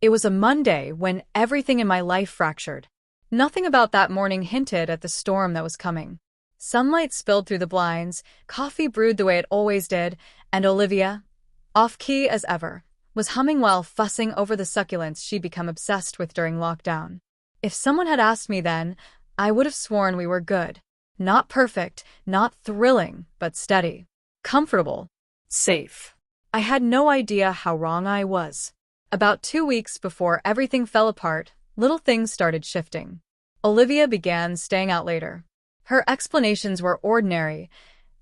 It was a Monday when everything in my life fractured. Nothing about that morning hinted at the storm that was coming. Sunlight spilled through the blinds, coffee brewed the way it always did, and Olivia, off-key as ever, was humming while fussing over the succulents she'd become obsessed with during lockdown. If someone had asked me then, I would have sworn we were good. Not perfect, not thrilling, but steady. Comfortable. Safe. I had no idea how wrong I was. About 2 weeks before everything fell apart, little things started shifting. Olivia began staying out later. Her explanations were ordinary.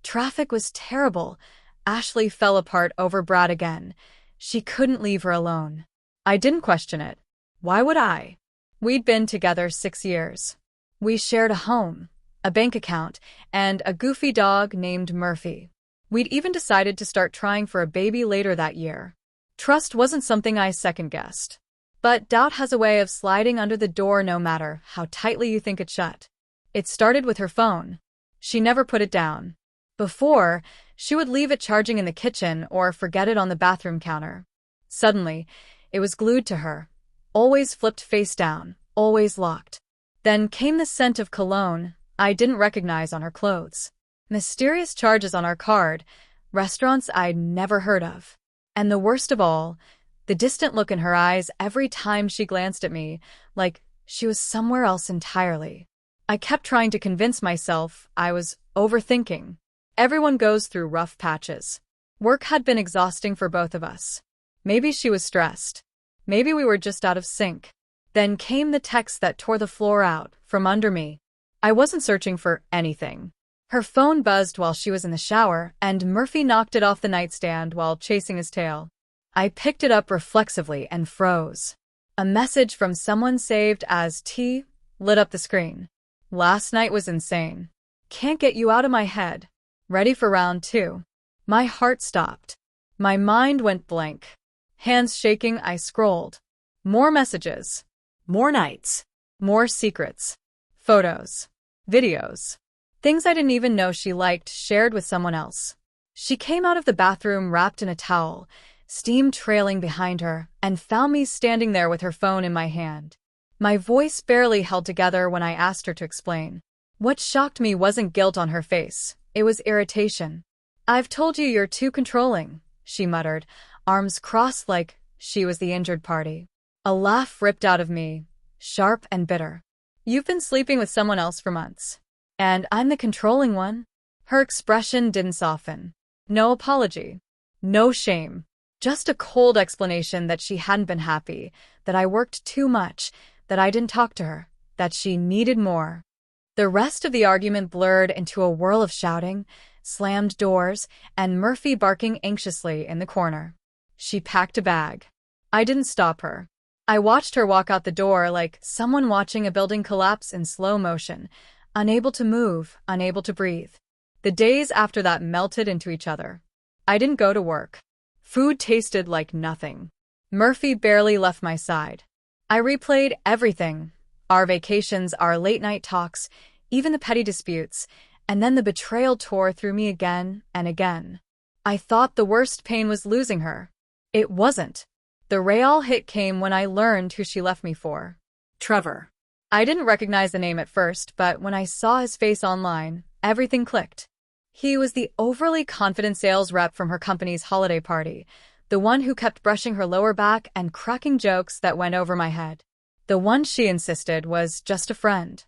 Traffic was terrible. Ashley fell apart over Brad again. She couldn't leave her alone. I didn't question it. Why would I? We'd been together 6 years. We shared a home, a bank account, and a goofy dog named Murphy. We'd even decided to start trying for a baby later that year. Trust wasn't something I second-guessed. But doubt has a way of sliding under the door no matter how tightly you think it's shut. It started with her phone. She never put it down. Before, she would leave it charging in the kitchen or forget it on the bathroom counter. Suddenly, it was glued to her. Always flipped face down, always locked. Then came the scent of cologne I didn't recognize on her clothes. Mysterious charges on our card, restaurants I'd never heard of. And the worst of all, the distant look in her eyes every time she glanced at me, like she was somewhere else entirely. I kept trying to convince myself I was overthinking. Everyone goes through rough patches. Work had been exhausting for both of us. Maybe she was stressed. Maybe we were just out of sync. Then came the text that tore the floor out from under me. I wasn't searching for anything. Her phone buzzed while she was in the shower, and Murphy knocked it off the nightstand while chasing his tail. I picked it up reflexively and froze. A message from someone saved as T lit up the screen. Last night was insane. Can't get you out of my head. Ready for round 2. My heart stopped. My mind went blank. Hands shaking, I scrolled. More messages. More nights. More secrets. Photos. Videos. Things I didn't even know she liked, shared with someone else. She came out of the bathroom wrapped in a towel, steam trailing behind her, and found me standing there with her phone in my hand. My voice barely held together when I asked her to explain. What shocked me wasn't guilt on her face. It was irritation. "I've told you you're too controlling," she muttered, arms crossed like she was the injured party. A laugh ripped out of me, sharp and bitter. "You've been sleeping with someone else for months. And I'm the controlling one?" Her expression didn't soften. No apology. No shame. Just a cold explanation that she hadn't been happy, that I worked too much, that I didn't talk to her, that she needed more. The rest of the argument blurred into a whirl of shouting, slammed doors, and Murphy barking anxiously in the corner. She packed a bag. I didn't stop her. I watched her walk out the door like someone watching a building collapse in slow motion, unable to move, unable to breathe. The days after that melted into each other. I didn't go to work. Food tasted like nothing. Murphy barely left my side. I replayed everything. Our vacations, our late-night talks, even the petty disputes, and then the betrayal tore through me again and again. I thought the worst pain was losing her. It wasn't. The real hit came when I learned who she left me for. Trevor. I didn't recognize the name at first, but when I saw his face online, everything clicked. He was the overly confident sales rep from her company's holiday party, the one who kept brushing her lower back and cracking jokes that went over my head. The one she insisted was just a friend.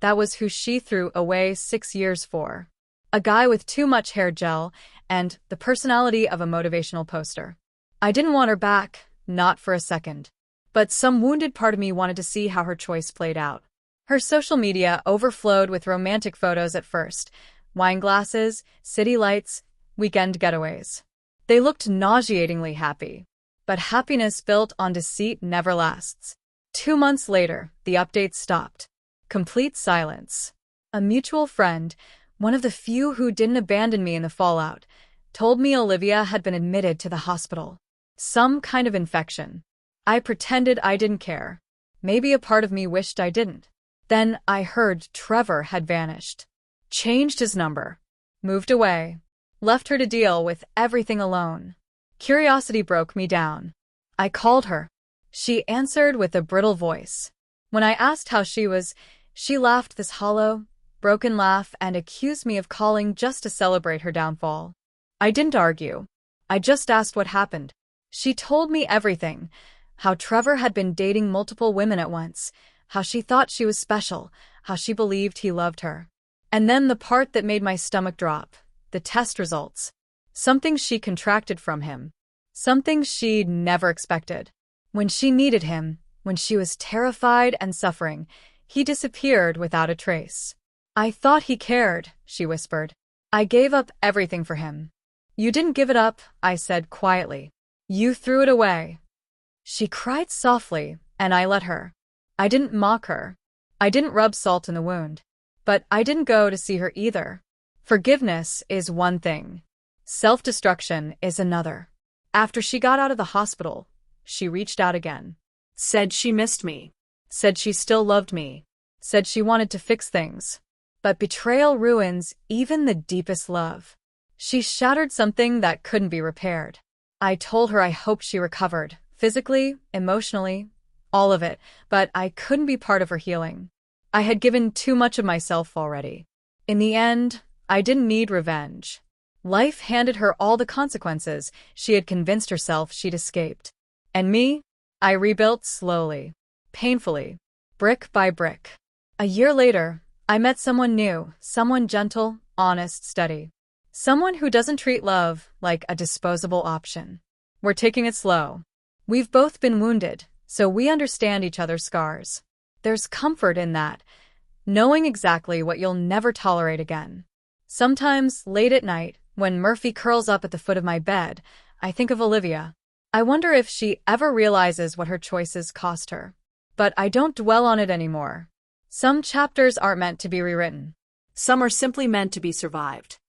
That was who she threw away 6 years for. A guy with too much hair gel and the personality of a motivational poster. I didn't want her back, not for a second. But some wounded part of me wanted to see how her choice played out. Her social media overflowed with romantic photos at first. Wine glasses, city lights, weekend getaways. They looked nauseatingly happy. But happiness built on deceit never lasts. 2 months later, the updates stopped. Complete silence. A mutual friend, one of the few who didn't abandon me in the fallout, told me Olivia had been admitted to the hospital. Some kind of infection. I pretended I didn't care. Maybe a part of me wished I didn't. Then I heard Trevor had vanished. Changed his number. Moved away. Left her to deal with everything alone. Curiosity broke me down. I called her. She answered with a brittle voice. When I asked how she was, she laughed this hollow, broken laugh and accused me of calling just to celebrate her downfall. I didn't argue. I just asked what happened. She told me everything. How Trevor had been dating multiple women at once, how she thought she was special, how she believed he loved her. And then the part that made my stomach drop, the test results. Something she contracted from him. Something she'd never expected. When she needed him, when she was terrified and suffering, he disappeared without a trace. I thought he cared, she whispered. I gave up everything for him. You didn't give it up, I said quietly. You threw it away. She cried softly, and I let her. I didn't mock her. I didn't rub salt in the wound. But I didn't go to see her either. Forgiveness is one thing. Self-destruction is another. After she got out of the hospital, she reached out again. Said she missed me. Said she still loved me. Said she wanted to fix things. But betrayal ruins even the deepest love. She shattered something that couldn't be repaired. I told her I hoped she recovered, physically, emotionally, all of it, but I couldn't be part of her healing. I had given too much of myself already. In the end, I didn't need revenge. Life handed her all the consequences she had convinced herself she'd escaped. And me? I rebuilt slowly, painfully, brick by brick. A year later, I met someone new, someone gentle, honest, steady. Someone who doesn't treat love like a disposable option. We're taking it slow. We've both been wounded, so we understand each other's scars. There's comfort in that, knowing exactly what you'll never tolerate again. Sometimes, late at night, when Murphy curls up at the foot of my bed, I think of Olivia. I wonder if she ever realizes what her choices cost her. But I don't dwell on it anymore. Some chapters aren't meant to be rewritten. Some are simply meant to be survived.